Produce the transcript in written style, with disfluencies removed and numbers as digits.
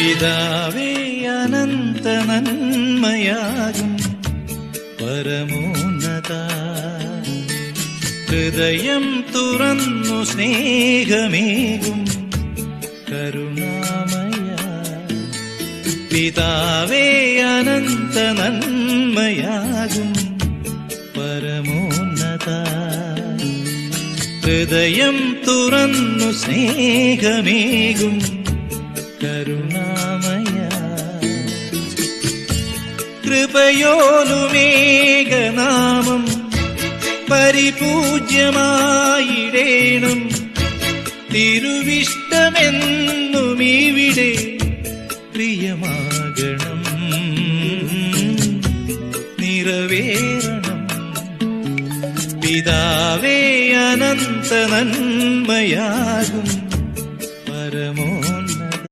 പിതാവേ അനന്ത നന്മയാകും പരമോന്നത, ഹൃദയം തുറന്നു സ്നേഹമേകും കരുണാമയ. പിതാവേ അനന്ത നന്മയാകും പരമോന്നത, ഹൃദയം തുറന്നു സ്നേഹമേകും കരുണാമയ. കൃപയോലുമേകനാമം പരിപൂജ്യമായിടേണം, തിരുവിഷ്ടമെന്നുമിവിടെ പ്രിയമാകണം, നിറവേറണം. പിതാവേ അനന്ത നന്മയാകും